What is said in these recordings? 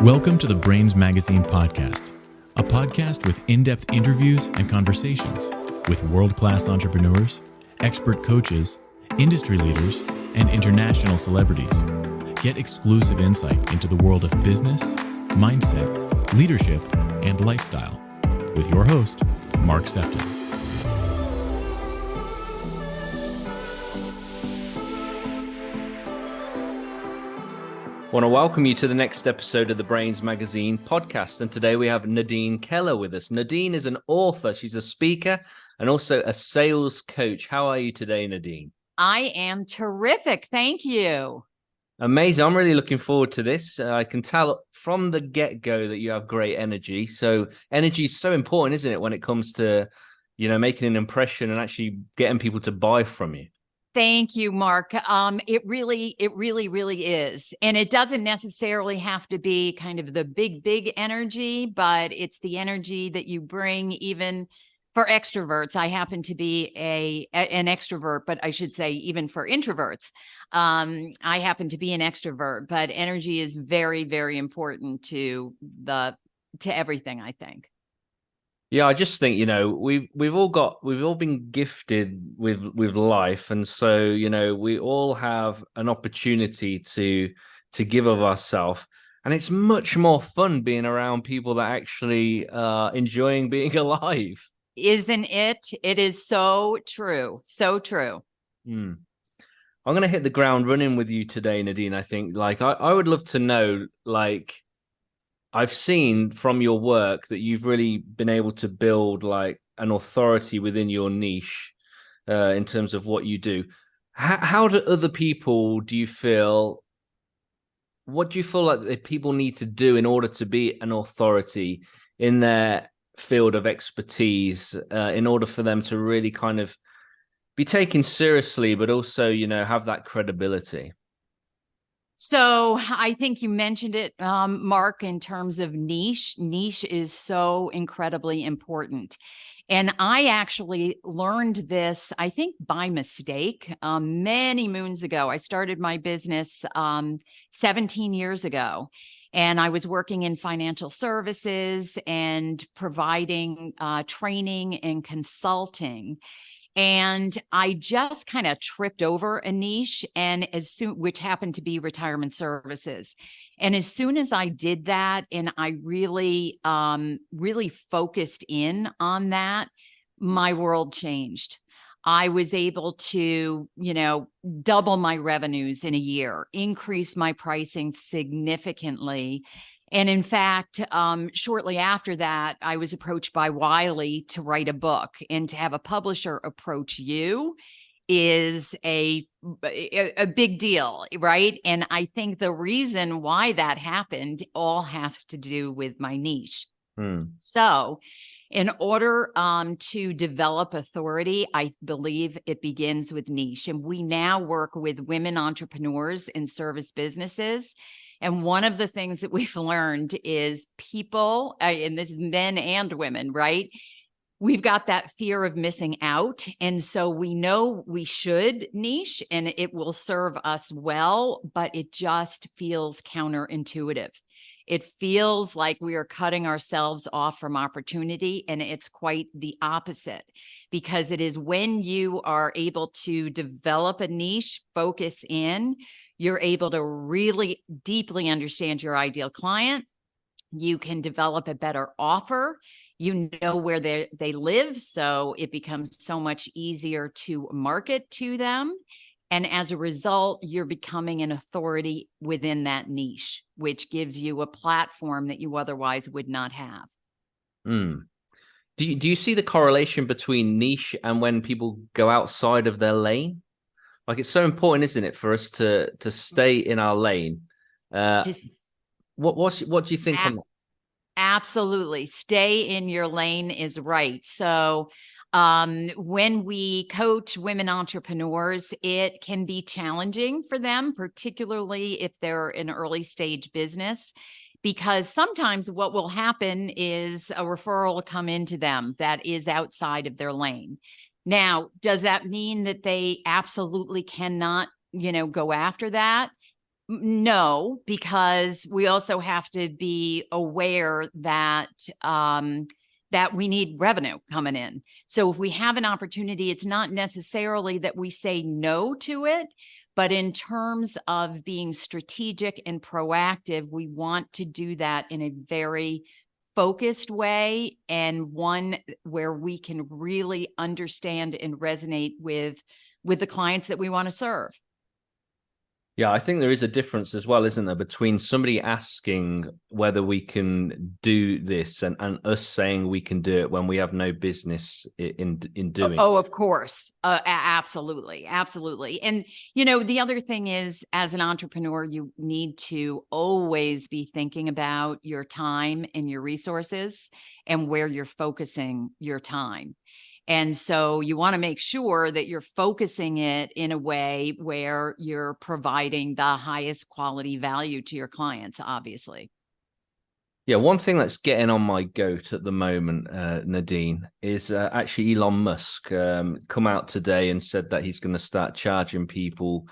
Welcome to the Brains Magazine podcast, a podcast with in-depth interviews and conversations with world-class entrepreneurs, expert coaches, industry leaders, and international celebrities. Get exclusive insight into the world of business, mindset, leadership, and lifestyle with your host, Mark Sefton. I want to welcome you to the next episode of the Brains Magazine podcast. And today we have Nadine Keller with us. Nadine is an author. She's a speaker and also a sales coach. How are you today, Nadine? I am terrific. Thank you. Amazing. I'm really looking forward to this. I can tell from the get-go that you have great energy. So energy is so important, isn't it, when it comes to, making an impression and actually getting people to buy from you? Thank you, Mark. It really is. And it doesn't necessarily have to be kind of the big energy, but it's the energy that you bring even for extroverts. I happen to be an extrovert, but I should say even for introverts, I happen to be an extrovert, but energy is very, very important to everything, I think. Yeah, I just think, we've all been gifted with life. And so, we all have an opportunity to give of ourselves. And it's much more fun being around people that actually are enjoying being alive. Isn't it? It is so true. So true. I'm going to hit the ground running with you today, Nadine. I think I would love to know, I've seen from your work that you've really been able to build an authority within your niche in terms of what you do. How do other people, what do you feel like people need to do in order to be an authority in their field of expertise, in order for them to really kind of be taken seriously, but also, have that credibility? So I think you mentioned it, Mark, in terms of niche. Niche is so incredibly important. And I actually learned this, I think, by mistake many moons ago. I started my business 17 years ago, and I was working in financial services and providing training and consulting. And I just kind of tripped over a niche, which happened to be retirement services. And as soon as I did that, and I really focused in on that, my world changed. I was able to, double my revenues in a year, increase my pricing significantly. And in fact, shortly after that, I was approached by Wiley to write a book, and to have a publisher approach you is a big deal, right? And I think the reason why that happened all has to do with my niche. So in order to develop authority, I believe it begins with niche. And we now work with women entrepreneurs in service businesses. And one of the things that we've learned is people, and this is men and women, right? We've got that fear of missing out. And so we know we should niche and it will serve us well, but it just feels counterintuitive. It feels like we are cutting ourselves off from opportunity, and it's quite the opposite, because it is when you are able to develop a niche, focus in, you're able to really deeply understand your ideal client. You can develop a better offer. You know where they live, so it becomes so much easier to market to them. And as a result, you're becoming an authority within that niche, which gives you a platform that you otherwise would not have. Do you see the correlation between niche and when people go outside of their lane? It's so important, isn't it, for us to stay in our lane? What do you think on that? Absolutely. Stay in your lane is right. So when we coach women entrepreneurs, it can be challenging for them, particularly if they're an early stage business, because sometimes what will happen is a referral will come into them that is outside of their lane. Now, does that mean that they absolutely cannot, go after that? No, because we also have to be aware that that we need revenue coming in. So if we have an opportunity, it's not necessarily that we say no to it, but in terms of being strategic and proactive, we want to do that in a very focused way, and one where we can really understand and resonate with the clients that we want to serve. Yeah, I think there is a difference as well, isn't there, between somebody asking whether we can do this and us saying we can do it when we have no business in doing. Oh, of course. Absolutely. Absolutely. And, the other thing is, as an entrepreneur, you need to always be thinking about your time and your resources and where you're focusing your time. And so you want to make sure that you're focusing it in a way where you're providing the highest quality value to your clients, obviously. Yeah, one thing that's getting on my goat at the moment, Nadine, is actually Elon Musk come out today and said that he's going to start charging people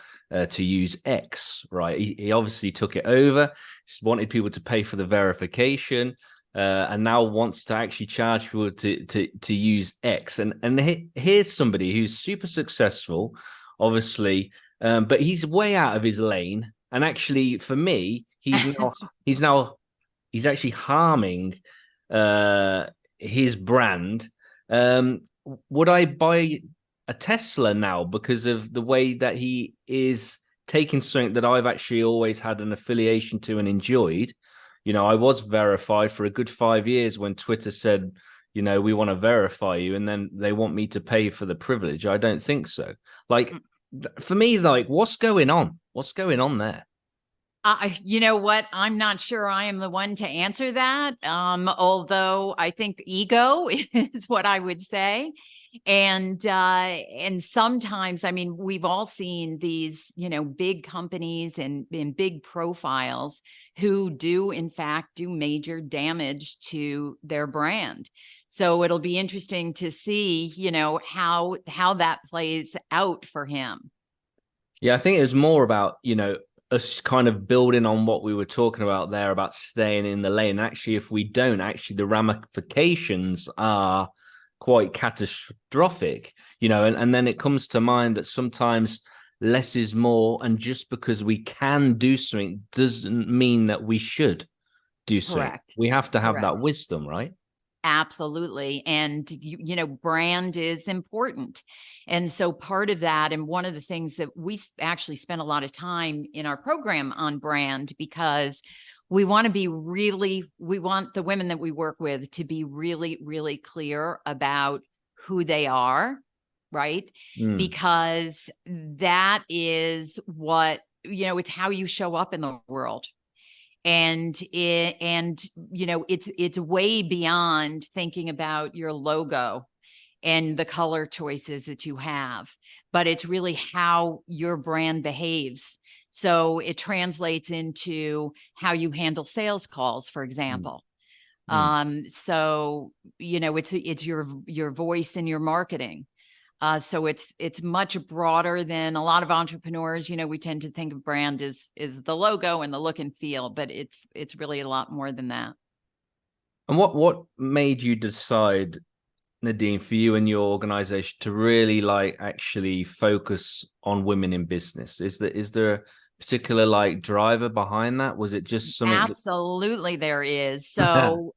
to use X, right? He obviously took it over, wanted people to pay for the verification, and now wants to actually charge people to use X. And here's somebody who's super successful, obviously, but he's way out of his lane. And actually, for me, he's actually harming his brand. Would I buy a Tesla now because of the way that he is taking something that I've actually always had an affiliation to and enjoyed? I was verified for a good 5 years when Twitter said, we want to verify you, and then they want me to pay for the privilege. I don't think so. Like, for me, like, what's going on? What's going on there? You know what? I'm not sure I am the one to answer that. Although I think ego is what I would say. And sometimes, I mean, we've all seen these, big companies and big profiles who do, in fact, do major damage to their brand. So it'll be interesting to see, how that plays out for him. Yeah, I think it was more about, us kind of building on what we were talking about there about staying in the lane. Actually, if we don't, actually the ramifications are quite catastrophic, and then it comes to mind that sometimes less is more, and just because we can do something doesn't mean that we should do something. Correct. We have to have Correct. that wisdom, right? Absolutely. And, brand is important. And so part of that, and one of the things that we actually spend a lot of time in our program on brand, because we want to we want the women that we work with to be really, really clear about who they are, right? Because that is what, it's how you show up in the world. And it's way beyond thinking about your logo and the color choices that you have, but it's really how your brand behaves. So it translates into how you handle sales calls, for example. So it's your voice in your marketing. So it's much broader than a lot of entrepreneurs. We tend to think of brand as the logo and the look and feel, but it's really a lot more than that. And what made you decide, Nadine, for you and your organization to really actually focus on women in business? Is there a particular driver behind that? Was it just something? Absolutely, there is. So,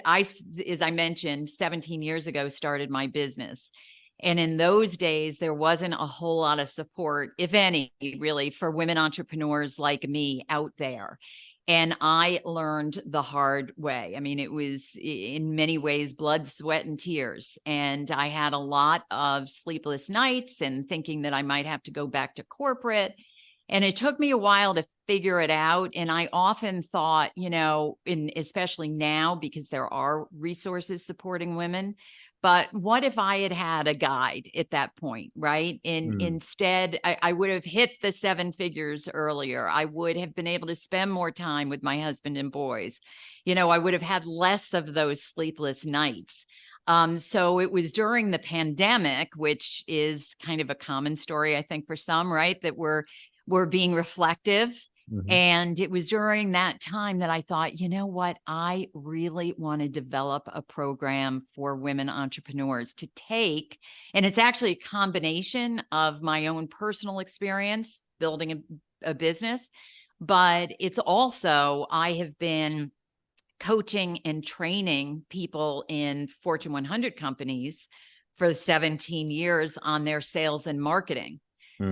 as I mentioned, 17 years ago, started my business. And in those days, there wasn't a whole lot of support, if any, really, for women entrepreneurs like me out there. And I learned the hard way. I mean, it was in many ways blood, sweat, and tears. And I had a lot of sleepless nights and thinking that I might have to go back to corporate. And it took me a while to figure it out. And I often thought, especially now, because there are resources supporting women, but what if I had had a guide at that point, right? And instead, I would have hit the 7 figures earlier. I would have been able to spend more time with my husband and boys. I would have had less of those sleepless nights. So it was during the pandemic, which is kind of a common story, I think, for some, right? That were being reflective. Mhm. And it was during that time that I thought, you know what, I really want to develop a program for women entrepreneurs to take. And it's actually a combination of my own personal experience building a business, but it's also, I have been coaching and training people in Fortune 100 companies for 17 years on their sales and marketing.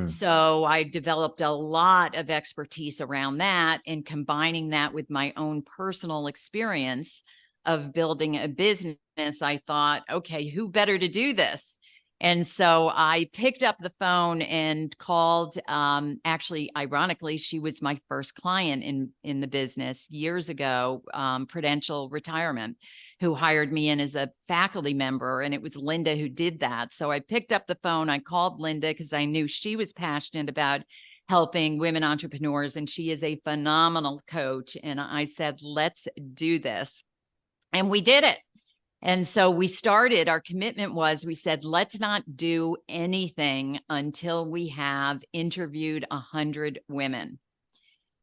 So I developed a lot of expertise around that, and combining that with my own personal experience of building a business, I thought, okay, who better to do this? And so I picked up the phone and called, actually, ironically, she was my first client in the business years ago, Prudential Retirement, who hired me in as a faculty member. And it was Linda who did that. So I picked up the phone, I called Linda because I knew she was passionate about helping women entrepreneurs, and she is a phenomenal coach. And I said, let's do this. And we did it. And so we started, our commitment was, we said, let's not do anything until we have interviewed 100 women.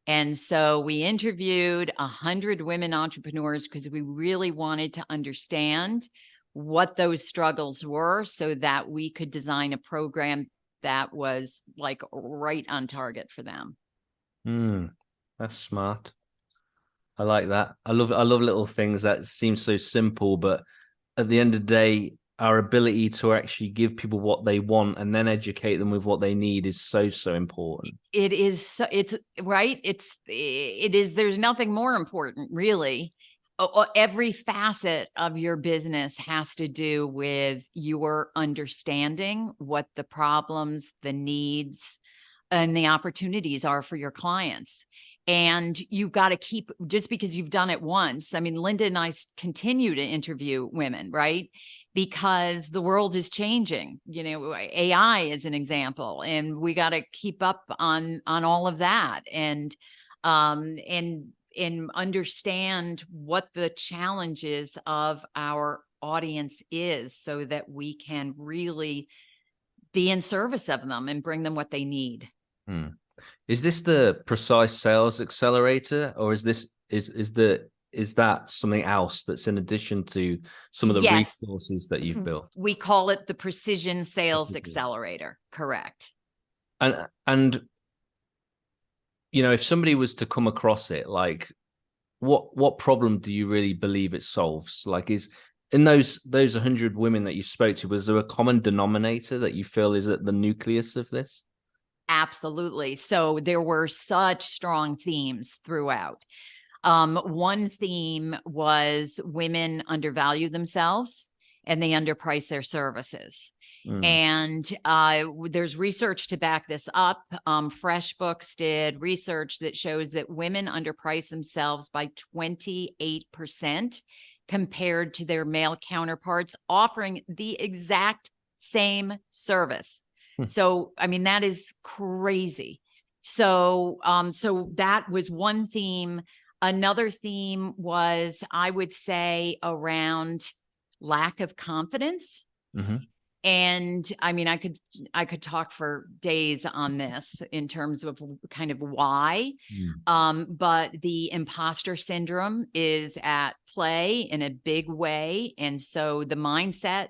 And so we interviewed 100 women entrepreneurs because we really wanted to understand what those struggles were so that we could design a program that was like right on target for them. That's smart. I like that. I love little things that seem so simple, but at the end of the day, our ability to actually give people what they want and then educate them with what they need is so important. It is. It's right. It is. There's nothing more important, really. Every facet of your business has to do with your understanding what the problems, the needs, and the opportunities are for your clients. And you've got to keep, just because you've done it once. I mean, Linda and I continue to interview women, right? Because the world is changing. You know, AI is an example, and we got to keep up on all of that, and understand what the challenges of our audience is, so that we can really be in service of them and bring them what they need. Is this the Precise Sales Accelerator, or is that something else that's in addition to some of the resources that you've built? We call it the Precision Sales Accelerator. Correct. And you know, if somebody was to come across it, like what problem do you really believe it solves? Like, is in those 100 women that you spoke to, was there a common denominator that you feel is at the nucleus of this? Absolutely. So there were such strong themes throughout. One theme was women undervalue themselves and they underprice their services. And there's research to back this up. FreshBooks did research that shows that women underprice themselves by 28% compared to their male counterparts offering the exact same service. So, I mean, that is crazy. So that was one theme. Another theme was, I would say, around lack of confidence. And I mean, I could talk for days on this in terms of kind of why, but the imposter syndrome is at play in a big way. And so the mindset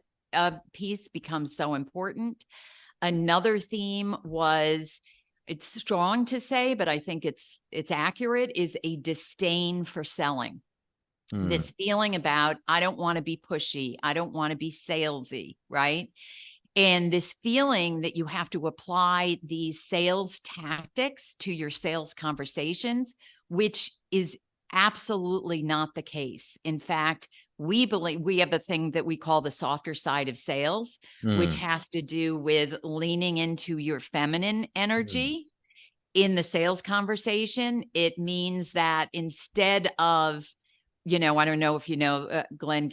piece becomes so important. Another theme was, it's strong to say, but I think it's accurate, is a disdain for selling. This feeling about, I don't want to be pushy. I don't want to be salesy, right? And this feeling that you have to apply these sales tactics to your sales conversations, which is absolutely not the case. In fact, we believe we have a thing that we call the softer side of sales, which has to do with leaning into your feminine energy in the sales conversation. It means that instead of, you know, I don't know if you know Glenn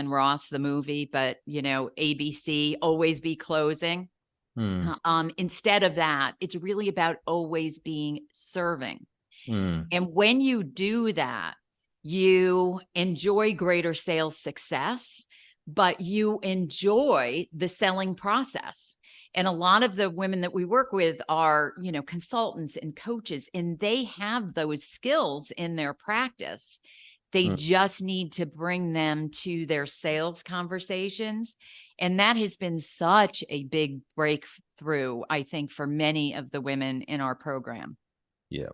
Ross, the movie, but, you know, ABC, always be closing. Instead of that, it's really about always being serving. And when you do that, you enjoy greater sales success, but you enjoy the selling process. And a lot of the women that we work with are, consultants and coaches, and they have those skills in their practice. They just need to bring them to their sales conversations. And that has been such a big breakthrough, I think, for many of the women in our program. Yeah.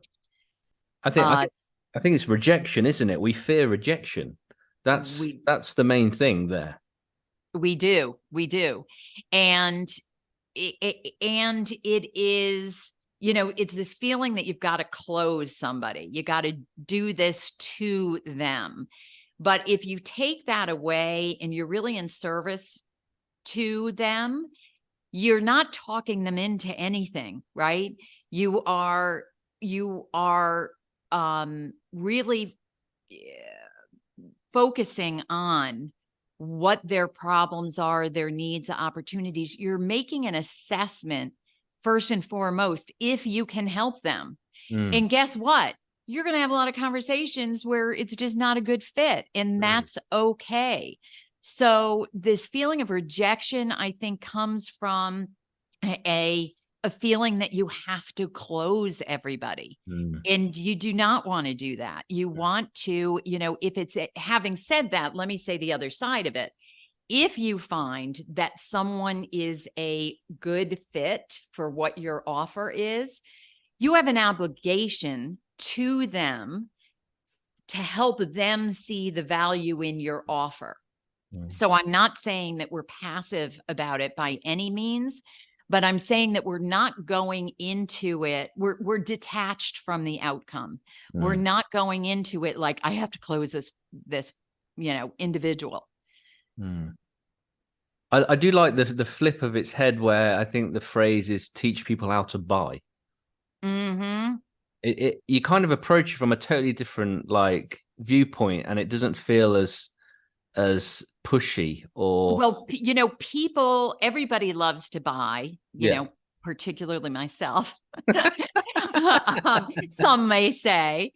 I think it's rejection, isn't it? We fear rejection. That's the main thing there. We do. And it is, it's this feeling that you've got to close somebody. You got to do this to them. But if you take that away and you're really in service to them, you're not talking them into anything, right? You are really focusing on what their problems are, their needs, opportunities. You're making an assessment first and foremost, if you can help them. And guess what? You're going to have a lot of conversations where it's just not a good fit, and that's okay. So this feeling of rejection, I think, comes from a feeling that you have to close everybody. And you do not want to do that. You want to, if it's, having said that, let me say the other side of it. If you find that someone is a good fit for what your offer is, you have an obligation to them to help them see the value in your offer. So I'm not saying that we're passive about it by any means, but I'm saying that we're not going into it. We're detached from the outcome. We're not going into it like, I have to close this individual. I do like the flip of its head, where I think the phrase is teach people how to buy. You kind of approach it from a totally different viewpoint, and it doesn't feel as pushy or. Well, everybody loves to buy, particularly myself. Some may say.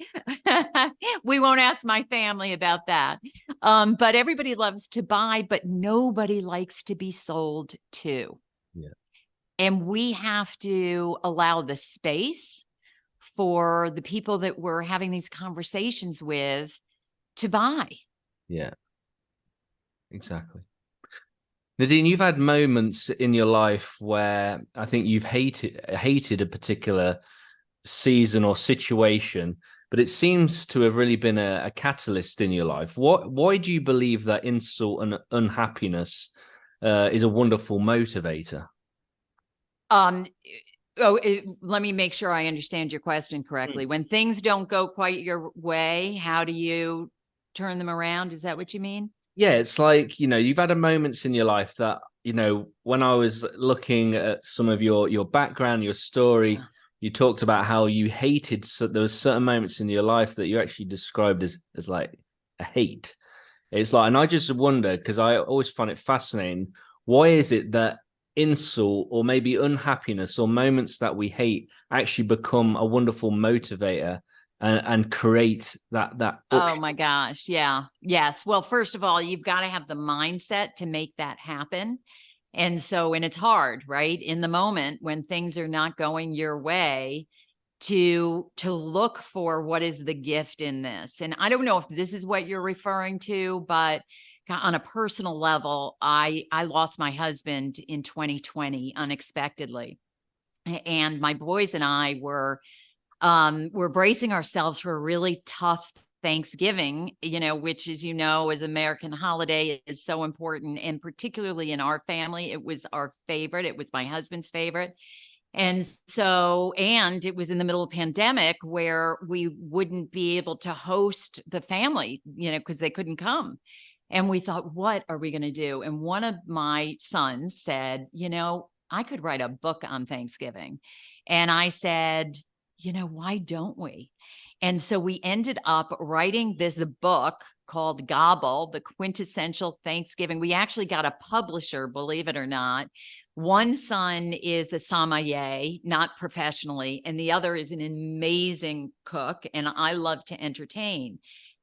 We won't ask my family about that. But everybody loves to buy, but nobody likes to be sold to. Yeah. And we have to allow the space for the people that we're having these conversations with to buy. Yeah, exactly. Nadine, you've had moments in your life where I think you've hated a particular season or situation, but it seems to have really been a catalyst in your life. Why do you believe that insult and unhappiness is a wonderful motivator? Let me make sure I understand your question correctly. When things don't go quite your way, how do you turn them around? Is that what you mean? Yeah, it's like, you've had moments in your life that, when I was looking at some of your background, your story, you talked about how you hated, so there was certain moments in your life that you actually described as like a hate. It's like, and I just wonder, because I always find it fascinating, why is it that insult or maybe unhappiness or moments that we hate actually become a wonderful motivator and create that oh my gosh, yeah, yes. Well, first of all, you've got to have the mindset to make that happen. And it's hard, right, in the moment when things are not going your way, to look for what is the gift in this. And I don't know if this is what you're referring to, but on a personal level, I lost my husband in 2020 unexpectedly. And my boys and I were bracing ourselves for a really tough Thanksgiving, which, as as American holiday, is so important. And particularly in our family, it was our favorite. It was my husband's favorite. And it was in the middle of a pandemic where we wouldn't be able to host the family, because they couldn't come. And we thought, what are we going to do? And one of my sons said, I could write a book on Thanksgiving. And I said, why don't we? And so we ended up writing this book called Gobble, the Quintessential Thanksgiving. We actually got a publisher, believe it or not. One son is a sommelier, not professionally, and the other is an amazing cook, and I love to entertain.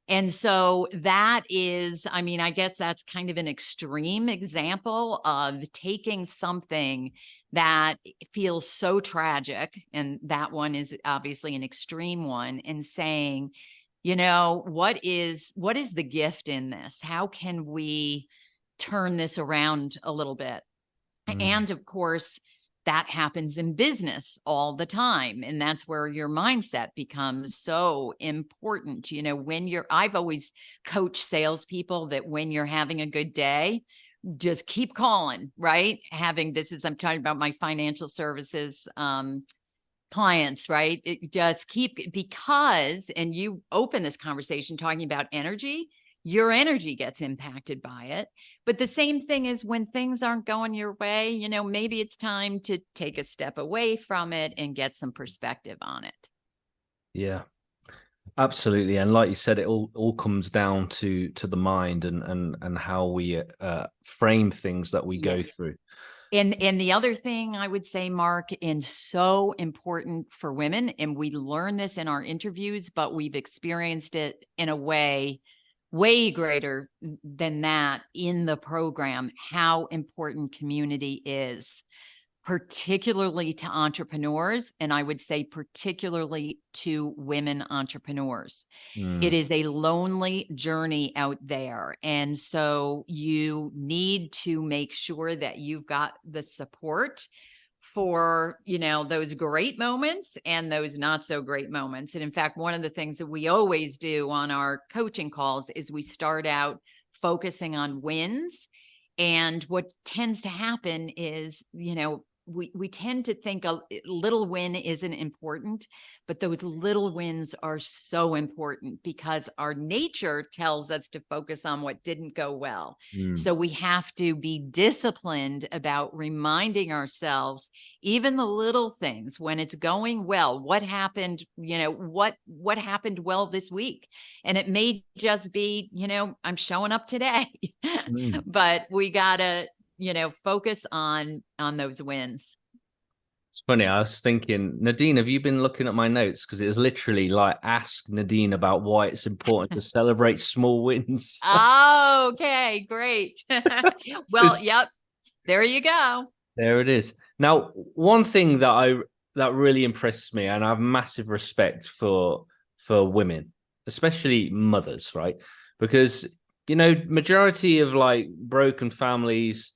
And so that is, I mean, I guess that's kind of an extreme example of taking something that feels so tragic, and that one is obviously an extreme one, and saying, you know, what is the gift in this? How can we turn this around a little bit? And of course, that happens in business all the time. And that's where your mindset becomes so important. You know, I've always coached salespeople that when you're having a good day, just keep calling, right? I'm talking about my financial services clients, right? It just because, and you open this conversation talking about energy, your energy gets impacted by it. But the same thing is when things aren't going your way, you know, maybe it's time to take a step away from it and get some perspective on it. Yeah, absolutely. And like you said, it all comes down to the mind and how we frame things that we go through. And the other thing I would say, Mark, and so important for women, and we learn this in our interviews, but we've experienced it in a way greater than that in the program, how important community is, particularly to entrepreneurs. And I would say particularly to women entrepreneurs. It is a lonely journey out there. And so you need to make sure that you've got the support for, you know, those great moments and those not so great moments. And in fact, one of the things that we always do on our coaching calls is we start out focusing on wins. And what tends to happen is, you know, we tend to think a little win isn't important, but those little wins are so important because our nature tells us to focus on what didn't go well. So we have to be disciplined about reminding ourselves, even the little things when it's going well, what happened, you know, what happened well this week. And it may just be, you know, I'm showing up today, but we gotta, you know, focus on those wins. It's funny. I was thinking, Nadine, have you been looking at my notes? Because it was literally like, ask Nadine about why it's important to celebrate small wins. Oh, okay, great. Well, yep, there you go. There it is. Now, one thing that really impresses me, and I have massive respect for women, especially mothers, right? Because, you know, majority of like broken families,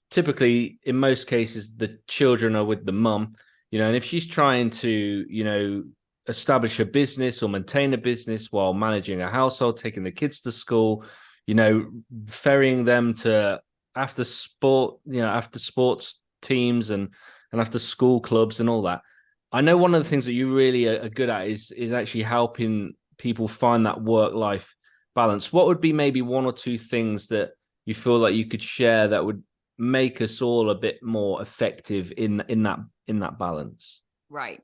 typically in most cases the children are with the mum, you know, and if she's trying to, you know, establish a business or maintain a business while managing a household, taking the kids to school, you know, ferrying them to after sports teams and after school clubs and all that. I know one of the things that you really are good at is actually helping people find that work-life balance. What would be maybe one or two things that you feel like you could share that would make us all a bit more effective in that balance? Right.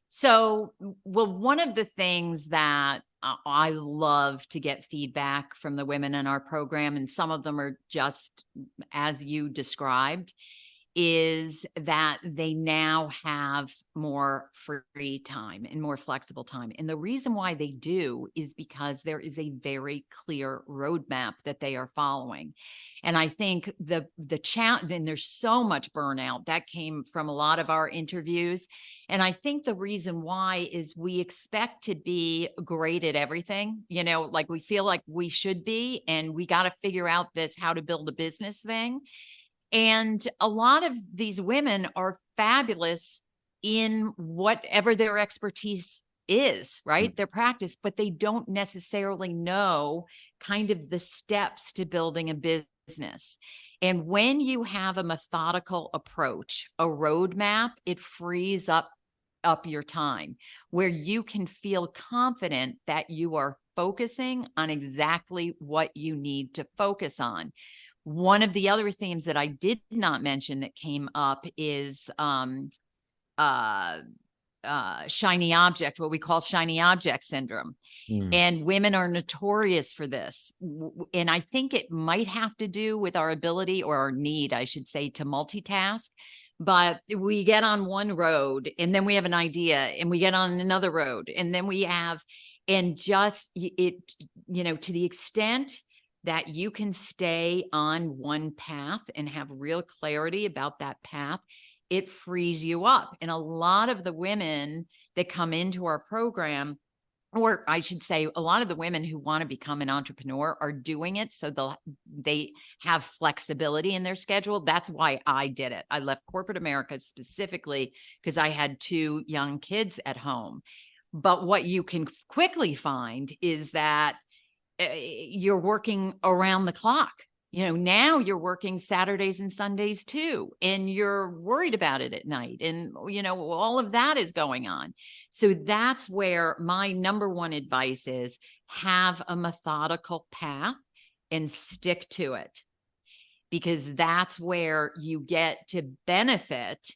So, well, one of the things that I love to get feedback from the women in our program, and some of them are just as you described, is that they now have more free time and more flexible time. And the reason why they do is because there is a very clear roadmap that they are following. And I think the challenge, then there's so much burnout that came from a lot of our interviews. And I think the reason why is we expect to be great at everything, you know, like we feel like we should be, and we got to figure out this, how to build a business thing. And a lot of these women are fabulous in whatever their expertise is, right? Their practice, but they don't necessarily know kind of the steps to building a business. And when you have a methodical approach, a roadmap, it frees up your time where you can feel confident that you are focusing on exactly what you need to focus on. One of the other themes that I did not mention that came up is shiny object, what we call shiny object syndrome. And women are notorious for this. And I think it might have to do with our ability, or our need, I should say, to multitask. But we get on one road and then we have an idea, and we get on another road, and then we have, and just it, to the extent that you can stay on one path and have real clarity about that path, it frees you up. And a lot of the women that come into our program, or I should say, a lot of the women who want to become an entrepreneur are doing it so they have flexibility in their schedule. That's why I did it. I left corporate America specifically because I had 2 young kids at home. But what you can quickly find is that you're working around the clock. Now you're working Saturdays and Sundays too, and you're worried about it at night. And, all of that is going on. So that's where my number one advice is: have a methodical path and stick to it, because that's where you get to benefit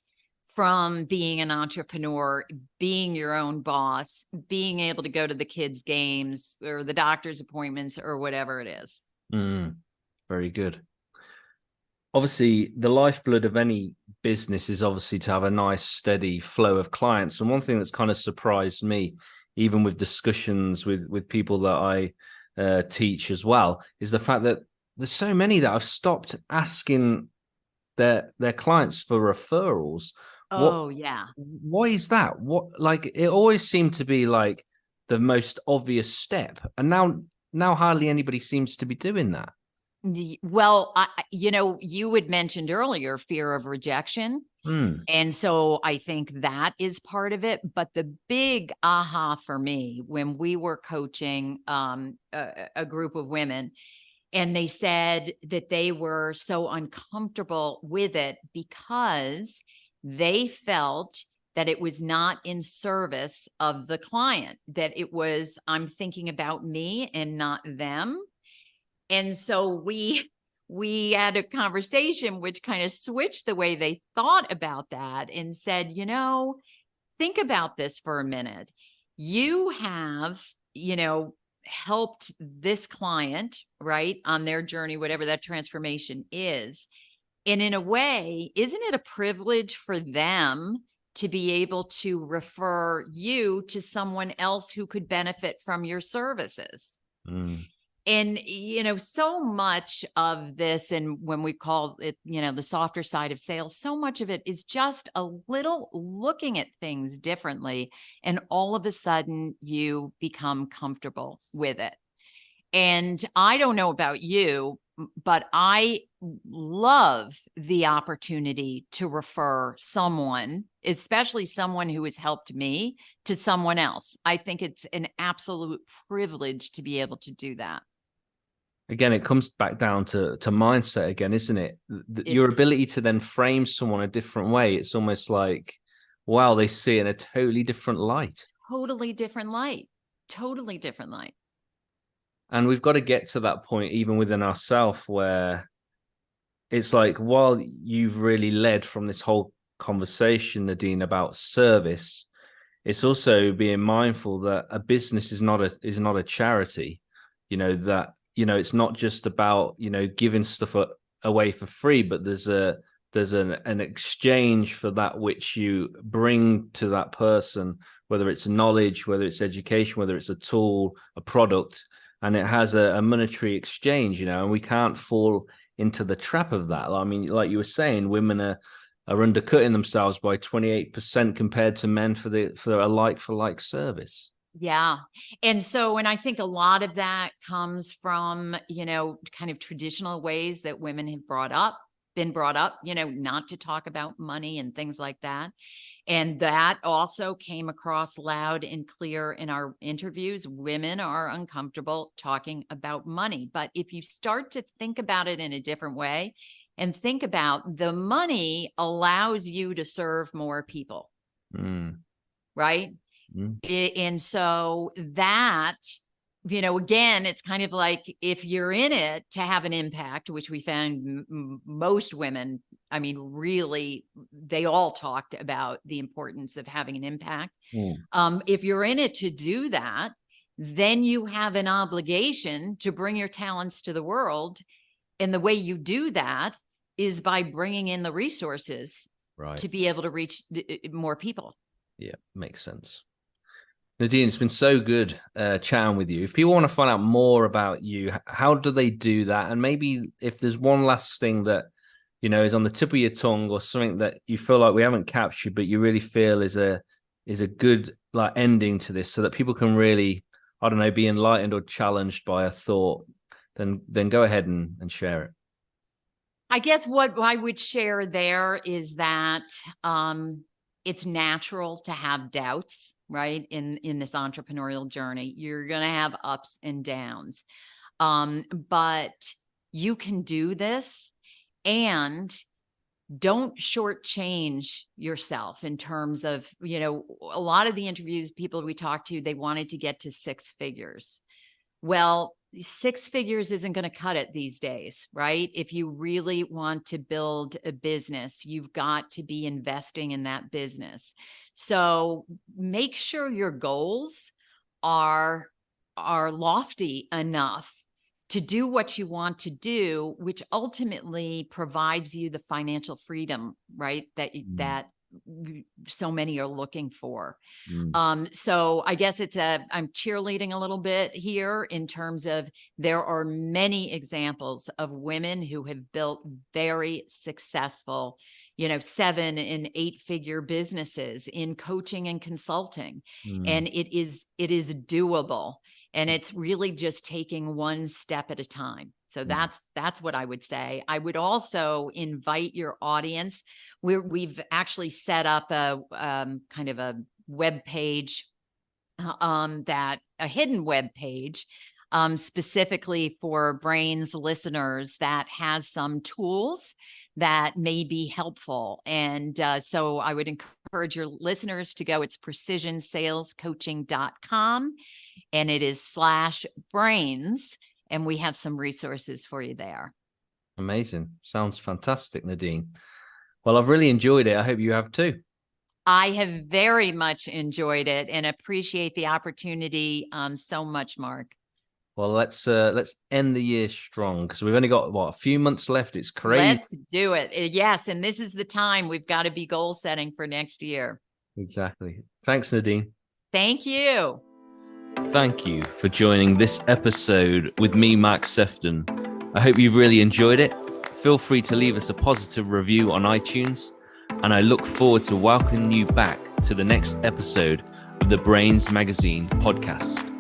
from being an entrepreneur, being your own boss, being able to go to the kids' games or the doctor's appointments or whatever it is. Very good. Obviously, the lifeblood of any business is obviously to have a nice, steady flow of clients. And one thing that's kind of surprised me, even with discussions with people that I teach as well, is the fact that there's so many that have stopped asking their clients for referrals. Yeah. Why is that? It always seemed to be like the most obvious step, and now hardly anybody seems to be doing that. Well, you had mentioned earlier fear of rejection. And so I think that is part of it. But the big aha for me, when we were coaching a group of women, and they said that they were so uncomfortable with it because they felt that it was not in service of the client, that it was, I'm thinking about me and not them. And so we had a conversation which kind of switched the way they thought about that and said, think about this for a minute. You have, helped this client, right, on their journey, whatever that transformation is. And in a way, isn't it a privilege for them to be able to refer you to someone else who could benefit from your services? And, so much of this, and when we call it, the softer side of sales, so much of it is just a little looking at things differently. And all of a sudden you become comfortable with it. And I don't know about you, but I love the opportunity to refer someone, especially someone who has helped me, to someone else. I think it's an absolute privilege to be able to do that. Again, it comes back down to mindset again, isn't it? Your ability to then frame someone a different way. It's almost like, wow, they see it in a totally different light. Totally different light. Totally different light. And we've got to get to that point, even within ourselves, where it's like, while you've really led from this whole conversation, Nadine, about service, it's also being mindful that a business is not a charity. That it's not just about giving stuff away for free, but there's an exchange for that which you bring to that person, whether it's knowledge, whether it's education, whether it's a tool, a product, and it has a monetary exchange, and we can't fall into the trap of that. I mean, like you were saying, women are undercutting themselves by 28% compared to men for a like-for-like service. Yeah. And I think a lot of that comes from, kind of traditional ways that women have been brought up, not to talk about money and things like that. And that also came across loud and clear in our interviews. Women are uncomfortable talking about money. But if you start to think about it in a different way and think about the money allows you to serve more people, right? And so that, again, it's kind of like, if you're in it to have an impact, which we found most women, I mean, really, they all talked about the importance of having an impact. If you're in it to do that, then you have an obligation to bring your talents to the world. And the way you do that is by bringing in the resources to be able to reach more people. Yeah, makes sense. Nadine, it's been so good chatting with you. If people want to find out more about you, how do they do that? And maybe if there's one last thing that, is on the tip of your tongue, or something that you feel like we haven't captured, but you really feel is a good like ending to this, so that people can really, I don't know, be enlightened or challenged by a thought, then go ahead and share it. I guess what I would share there is that it's natural to have doubts, right? In this entrepreneurial journey, you're going to have ups and downs. But you can do this, and don't shortchange yourself in terms of, a lot of the interviews, people we talked to, they wanted to get to 6 figures. Well, 6 figures isn't going to cut it these days, right? If you really want to build a business, you've got to be investing in that business. So make sure your goals are lofty enough to do what you want to do, which ultimately provides you the financial freedom, right? That so many are looking for. So I guess I'm cheerleading a little bit here in terms of there are many examples of women who have built very successful, 7 and 8 figure businesses in coaching and consulting. And it is doable. And it's really just taking one step at a time. So that's what I would say. I would also invite your audience. We've actually set up a kind of a web page, a hidden web page, specifically for Brains listeners, that has some tools that may be helpful. And so I would encourage your listeners to go. It's precisionsalescoaching.com, and it is /brains. And we have some resources for you there. Amazing. Sounds fantastic, Nadine. Well, I've really enjoyed it. I hope you have too. I have very much enjoyed it and appreciate the opportunity so much, Mark. Well, let's end the year strong, because we've only got a few months left. It's crazy. Let's do it. Yes, and this is the time we've got to be goal setting for next year. Exactly. Thanks, Nadine. Thank you. Thank you for joining this episode with me, Mark Sefton. I hope you've really enjoyed it. Feel free to leave us a positive review on iTunes, and I look forward to welcoming you back to the next episode of the Brains Magazine podcast.